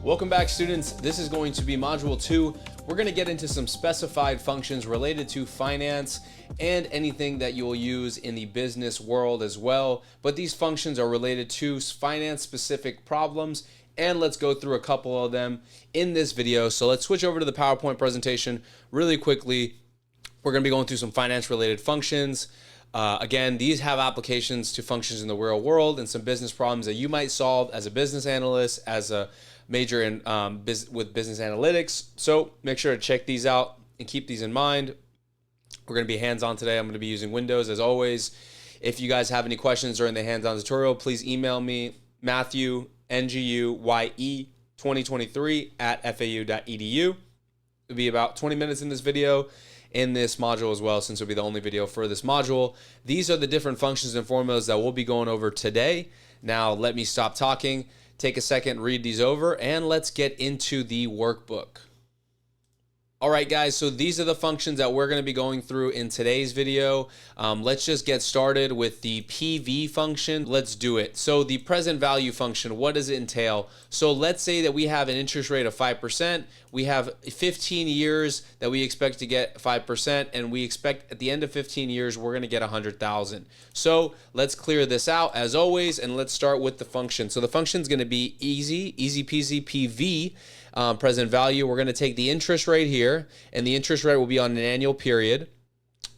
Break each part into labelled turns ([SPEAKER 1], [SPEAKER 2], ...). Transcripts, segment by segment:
[SPEAKER 1] Welcome back, students. This is going to be module 2. We're going to get into some specified functions related to finance and anything that you will use in the business world as well. But these functions are related to finance specific problems, and let's go through a couple of them in this video. So let's switch over to the PowerPoint presentation really quickly. We're going to be going through some finance related functions. Again, these have applications to functions in the real world and some business problems that you might solve as a business analyst, as a major in with business analytics. So make sure to check these out and keep these in mind. We're going to be hands-on today. I'm going to be using Windows as always. If you guys have any questions during the hands-on tutorial, please email me, Matthew, NGUYE 2023 at fau.edu. It'll be about 20 minutes in this video, in this module as well, since it'll be the only video for this module. These are the different functions and formulas that we'll be going over today. Now, let me stop talking, take a second, read these over, and let's get into the workbook. All right, guys, so these are the functions that we're going to be going through in today's video. Let's just get started with the PV function. Let's do it. So the present value function, what does it entail? So let's say that we have an interest rate of 5%. We have 15 years that we expect to get 5%, and we expect at the end of 15 years, we're going to get 100,000. So let's clear this out as always, and let's start with the function. So the function is going to be easy peasy PV. Present value, we're going to take the interest rate here, and the interest rate will be on an annual period.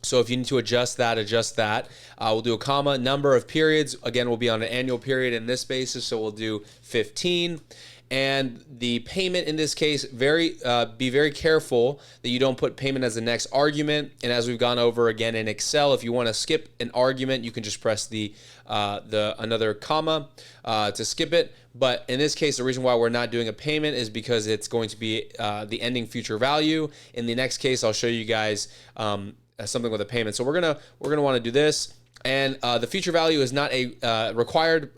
[SPEAKER 1] So if you need to adjust that, adjust that. We'll do a comma. Number of periods, again, will be on an annual period in this basis, so we'll do 15. And the payment in this case, be very careful that you don't put payment as the next argument. And as we've gone over again in Excel, if you want to skip an argument, you can just press the another comma to skip it. But in this case, the reason why we're not doing a payment is because it's going to be the ending future value. In the next case, I'll show you guys something with a payment. So we're gonna want to do this, and the future value is not a required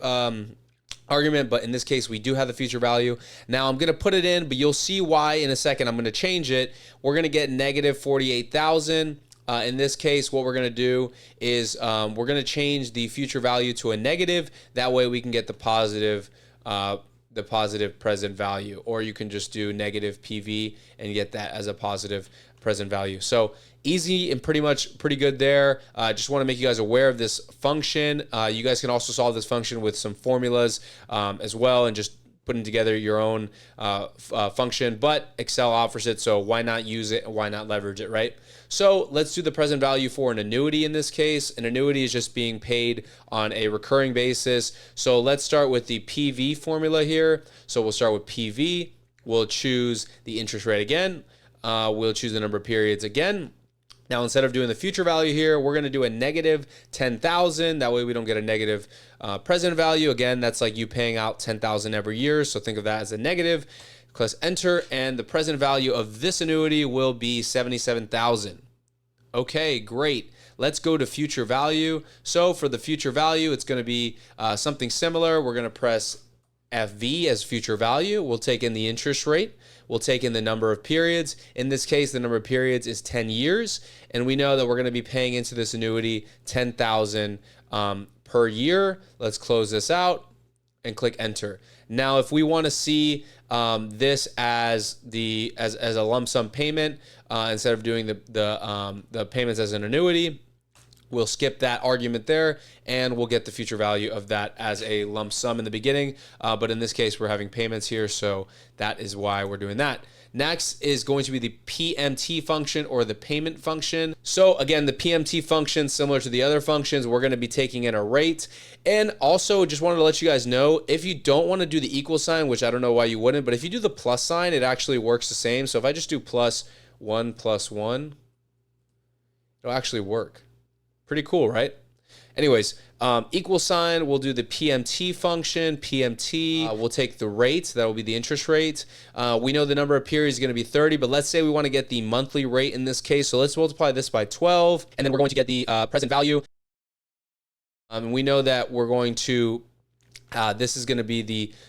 [SPEAKER 1] argument, but in this case we do have the future value. Now I'm going to put it in, but you'll see why in a second. I'm going to change it. We're going to get negative 48,000. In this case, what we're going to do is we're going to change the future value to a negative. That way we can get the positive present value, or you can just do negative PV and get that as a positive present value. So easy and pretty good there. Just want to make you guys aware of this function. You guys can also solve this function with some formulas as well, and just putting together your own function, but Excel offers it, so why not use it and why not leverage it, right? So let's do the present value for an annuity in this case. An annuity is just being paid on a recurring basis. So let's start with the PV formula here. So we'll start with PV. We'll choose the interest rate again. We'll choose the number of periods again. Now, instead of doing the future value here, we're going to do a negative 10,000. That way we don't get a negative present value. Again, that's like you paying out 10,000 every year. So think of that as a negative. Press enter, and the present value of this annuity will be 77,000. Okay, great. Let's go to future value. So for the future value, it's going to be something similar. We're going to press FV as future value. We'll take in the interest rate. We'll take in the number of periods. In this case, the number of periods is 10 years. And we know that we're going to be paying into this annuity 10,000 per year. Let's close this out and click enter. Now, if we want to see this as a lump sum payment, instead of doing the payments as an annuity, we'll skip that argument there, and we'll get the future value of that as a lump sum in the beginning. But in this case, we're having payments here, so that is why we're doing that. Next is going to be the PMT function, or the payment function. So again, the PMT function, similar to the other functions, we're going to be taking in a rate. And also just wanted to let you guys know, if you don't want to do the equal sign, which I don't know why you wouldn't, but if you do the plus sign, it actually works the same. So if I just do plus 1, it'll actually work. Pretty cool, right? Anyways, equal sign, we'll do the PMT function. PMT, we'll take the rate. That will be the interest rate. We know the number of periods is going to be 30, but let's say we want to get the monthly rate in this case. So let's multiply this by 12, and then we're going to get the present value. We know that we're going to, this is going to be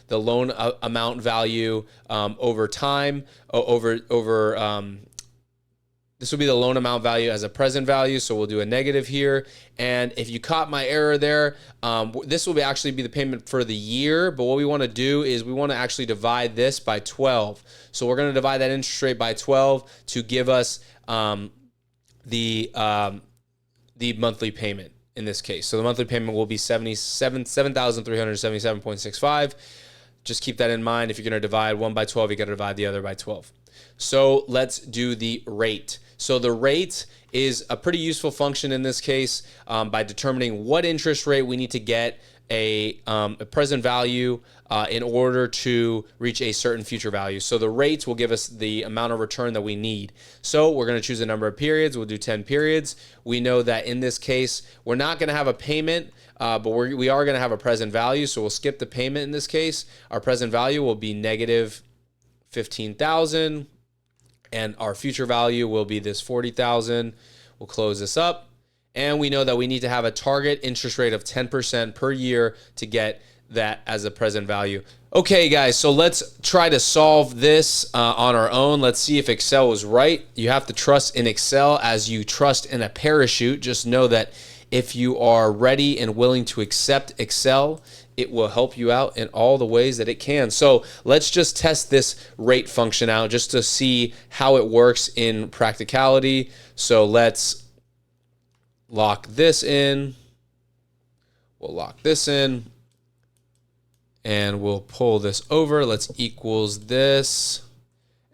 [SPEAKER 1] the loan amount value over time, This will be the loan amount value as a present value, so we'll do a negative here. And if you caught my error there, this will actually be the payment for the year, but what we want to do is we want to actually divide this by 12. So we're going to divide that interest rate by 12 to give us the monthly payment in this case. So the monthly payment will be $7,377.65. Just keep that in mind. If you're going to divide one by 12, you got to divide the other by 12. So let's do the rate. So the rate is a pretty useful function in this case by determining what interest rate we need to get a present value in order to reach a certain future value. So the rates will give us the amount of return that we need. So we're going to choose a number of periods. We'll do 10 periods. We know that in this case, we're not going to have a payment, but we are going to have a present value. So we'll skip the payment in this case. Our present value will be negative 15,000. And our future value will be this 40,000. We'll close this up. And we know that we need to have a target interest rate of 10% per year to get that as a present value. Okay, guys, so let's try to solve this on our own. Let's see if Excel was right. You have to trust in Excel as you trust in a parachute. Just know that if you are ready and willing to accept Excel, it will help you out in all the ways that it can. So let's just test this rate function out just to see how it works in practicality. So let's lock this in. We'll lock this in. And we'll pull this over. Let's equals this.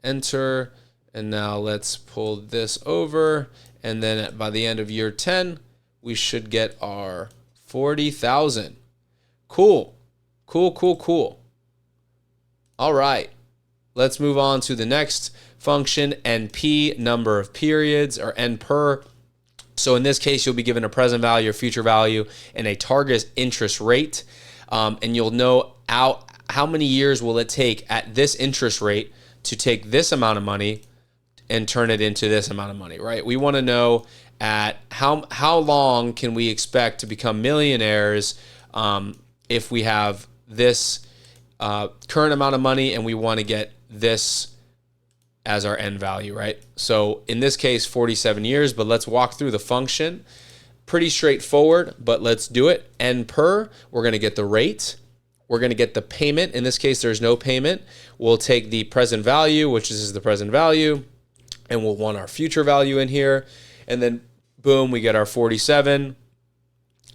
[SPEAKER 1] Enter. And now let's pull this over. And then by the end of year 10, we should get our 40,000. Cool. Cool. All right. Let's move on to the next function, NP, number of periods, or N per. So in this case, you'll be given a present value or future value and a target interest rate. And you'll know how many years will it take at this interest rate to take this amount of money and turn it into this amount of money, right? We want to know at how long can we expect to become millionaires if we have this current amount of money and we want to get this as our end value, right? So in this case, 47 years, but let's walk through the function. Pretty straightforward, but let's do it. N per, we're going to get the rate. We're going to get the payment. In this case, there's no payment. We'll take the present value, which is the present value, and we'll want our future value in here. And then, boom, we get our 47.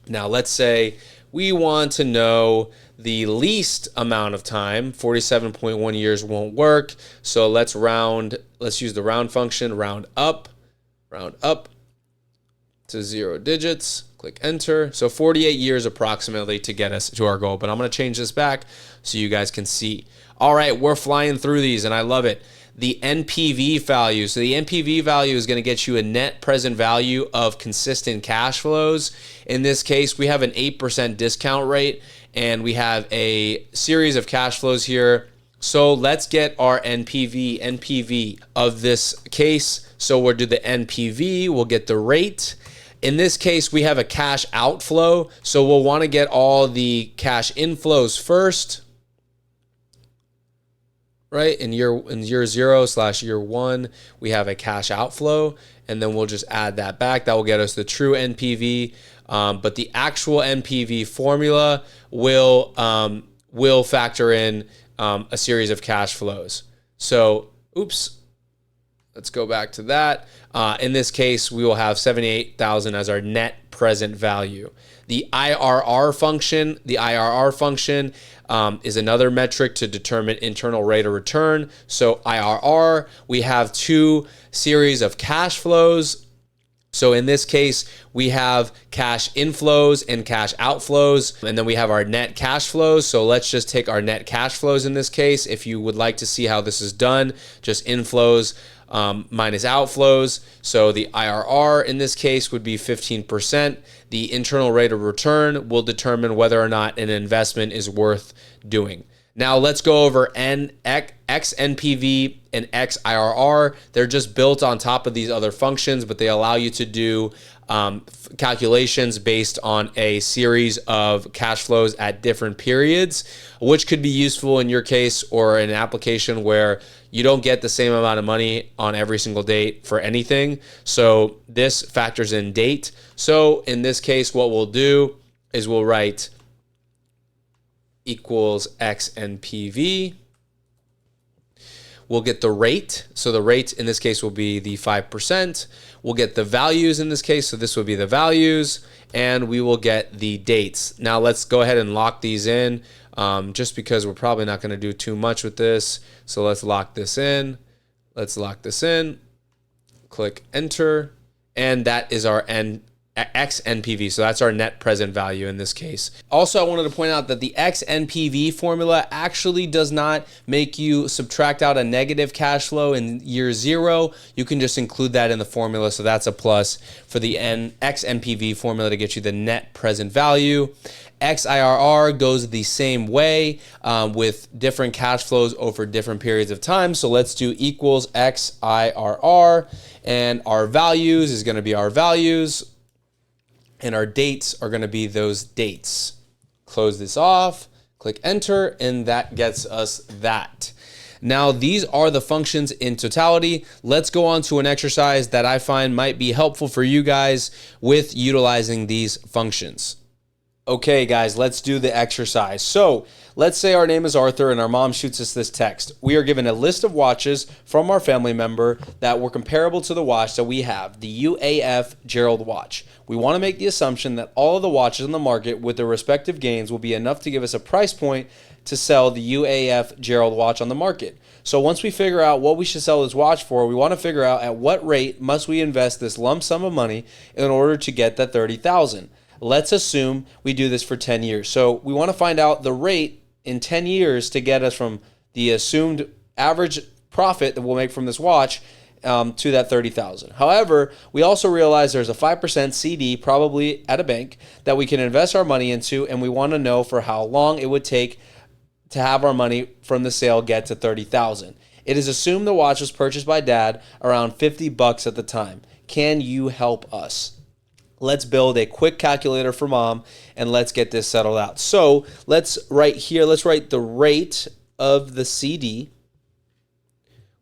[SPEAKER 1] Now, let's say we want to know the least amount of time. 47.1 years won't work. So let's use the round function, round up to 0 digits, click enter. So 48 years approximately to get us to our goal, but I'm gonna change this back so you guys can see. All right, we're flying through these and I love it. The NPV value. So the NPV value is gonna get you a net present value of consistent cash flows. In this case, we have an 8% discount rate and we have a series of cash flows here. So let's get our NPV of this case. So we'll do the NPV, we'll get the rate. In this case, we have a cash outflow, so we'll want to get all the cash inflows first, right? In year 0/year 1, we have a cash outflow, and then we'll just add that back. That will get us the true NPV, but the actual NPV formula will factor in a series of cash flows. So, let's go back to that. In this case, we will have 78,000 as our net present value. The IRR function is another metric to determine internal rate of return. So IRR, we have two series of cash flows. So in this case, we have cash inflows and cash outflows, and then we have our net cash flows. So let's just take our net cash flows in this case. If you would like to see how this is done, just inflows minus outflows. So the IRR in this case would be 15%. The internal rate of return will determine whether or not an investment is worth doing. Now let's go over XNPV and XIRR. They're just built on top of these other functions, but they allow you to do calculations based on a series of cash flows at different periods, which could be useful in your case or an application where you don't get the same amount of money on every single date for anything. So this factors in date. So in this case, what we'll do is we'll write equals X and PV. We'll get the rate. So the rate in this case will be the 5%. We'll get the values in this case. So this will be the values. And we will get the dates. Now let's go ahead and lock these in just because we're probably not going to do too much with this. So let's lock this in. Let's lock this in. Click enter. And that is our X NPV. So that's our net present value in this case. Also, I wanted to point out that the X NPV formula actually does not make you subtract out a negative cash flow in year 0. You can just include that in the formula. So that's a plus for the X NPV formula to get you the net present value. XIRR goes the same way with different cash flows over different periods of time. So let's do equals XIRR, and our values is going to be our values. And our dates are going to be those dates. Close this off, click enter, and that gets us that. Now, these are the functions in totality. Let's go on to an exercise that I find might be helpful for you guys with utilizing these functions. Okay, guys, let's do the exercise. So let's say our name is Arthur and our mom shoots us this text. We are given a list of watches from our family member that were comparable to the watch that we have, the UAF Gerald watch. We want to make the assumption that all of the watches on the market with their respective gains will be enough to give us a price point to sell the UAF Gerald watch on the market. So once we figure out what we should sell this watch for, we want to figure out at what rate must we invest this lump sum of money in order to get that $30,000. Let's assume we do this for 10 years. So we want to find out the rate in 10 years to get us from the assumed average profit that we'll make from this watch to that $30,000. However, we also realize there's a 5% CD probably at a bank that we can invest our money into, and we want to know for how long it would take to have our money from the sale get to $30,000. It is assumed the watch was purchased by Dad around $50 at the time. Can you help us? Let's build a quick calculator for Mom and let's get this settled out. So let's write the rate of the CD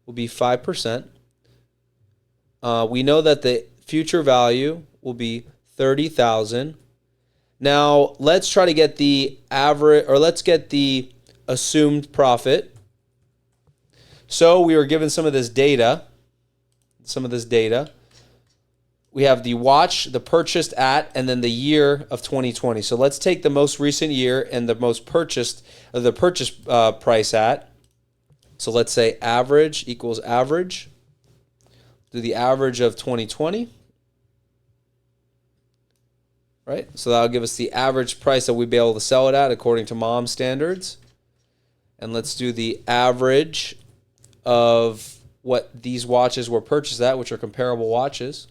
[SPEAKER 1] will be 5%. We know that the future value will be $30,000. Now let's try to get the average, or let's get the assumed profit. So we were given some of this data. We have the watch, the purchased at, and then the year of 2020. So let's take the most recent year and the most purchased, the purchase price at. So let's say average equals average. Do the average of 2020. Right? So that'll give us the average price that we'd be able to sell it at according to Mom's standards. And let's do the average of what these watches were purchased at, which are comparable watches.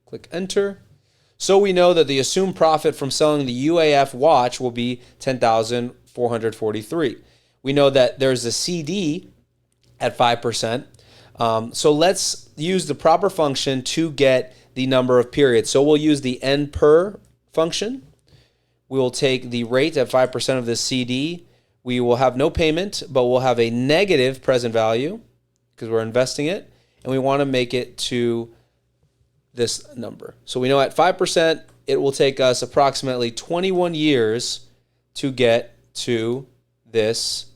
[SPEAKER 1] Click enter. So we know that the assumed profit from selling the UAF watch will be $10,443. We know that there's a CD at 5%. So let's use the proper function to get the number of periods. So we'll use the N per function. We will take the rate at 5% of this CD. We will have no payment, but we'll have a negative present value because we're investing it. And we want to make it to this number. So we know at 5%, it will take us approximately 21 years to get to this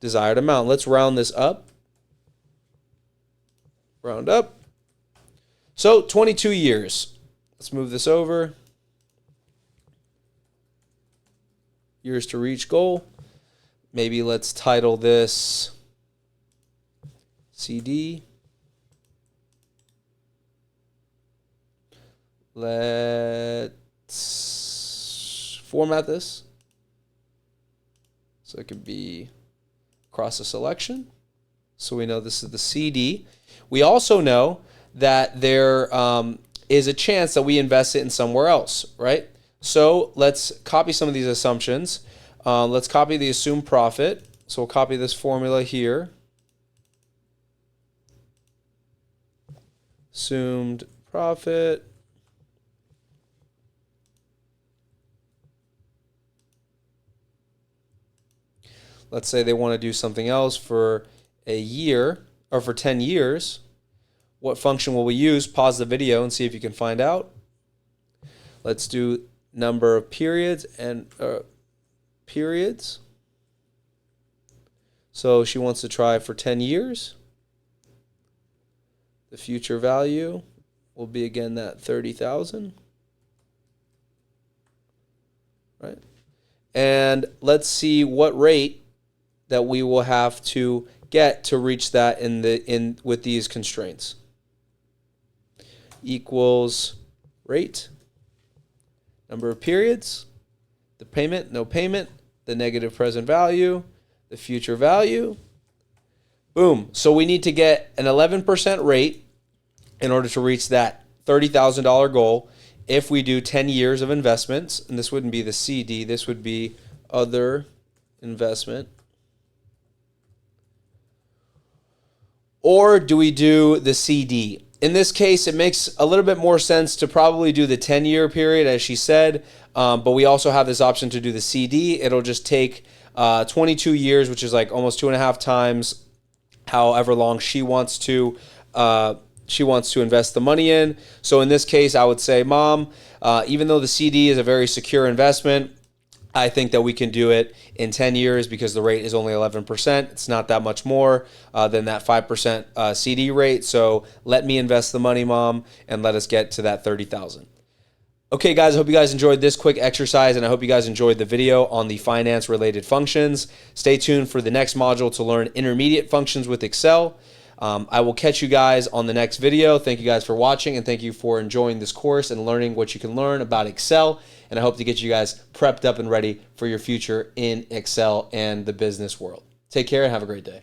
[SPEAKER 1] desired amount. Let's round this up. Round up. So 22 years. Let's move this over. Years to reach goal. Maybe let's title this CD. Let's format this so it could be across a selection. So we know this is the CD. We also know that there is a chance that we invest it in somewhere else, right? So let's copy some of these assumptions. Let's copy the assumed profit. So we'll copy this formula here. assumed profit. Let's say they want to do something else for a year or for 10 years. What function will we use? Pause the video and see if you can find out. Let's do number of periods and periods. So she wants to try for 10 years. The future value will be again that 30,000. Right? And let's see what rate that we will have to get to reach that with these constraints. Equals rate, number of periods, the payment, no payment, the negative present value, the future value. Boom. So we need to get an 11% rate in order to reach that $30,000 goal if we do 10 years of investments. And this wouldn't be the CD, this would be other investment. Or do we do the CD? In this case, it makes a little bit more sense to probably do the 10-year period, as she said, but we also have this option to do the CD. It'll just take 22 years, which is like almost 2.5 times however long she wants to invest the money in. So in this case, I would say, Mom, even though the CD is a very secure investment, I think that we can do it in 10 years because the rate is only 11%. It's not that much more than that 5% CD rate. So let me invest the money, Mom, and let us get to that 30,000. Okay, guys, I hope you guys enjoyed this quick exercise, and I hope you guys enjoyed the video on the finance-related functions. Stay tuned for the next module to learn intermediate functions with Excel. I will catch you guys on the next video. Thank you guys for watching, and thank you for enjoying this course and learning what you can learn about Excel. And I hope to get you guys prepped up and ready for your future in Excel and the business world. Take care and have a great day.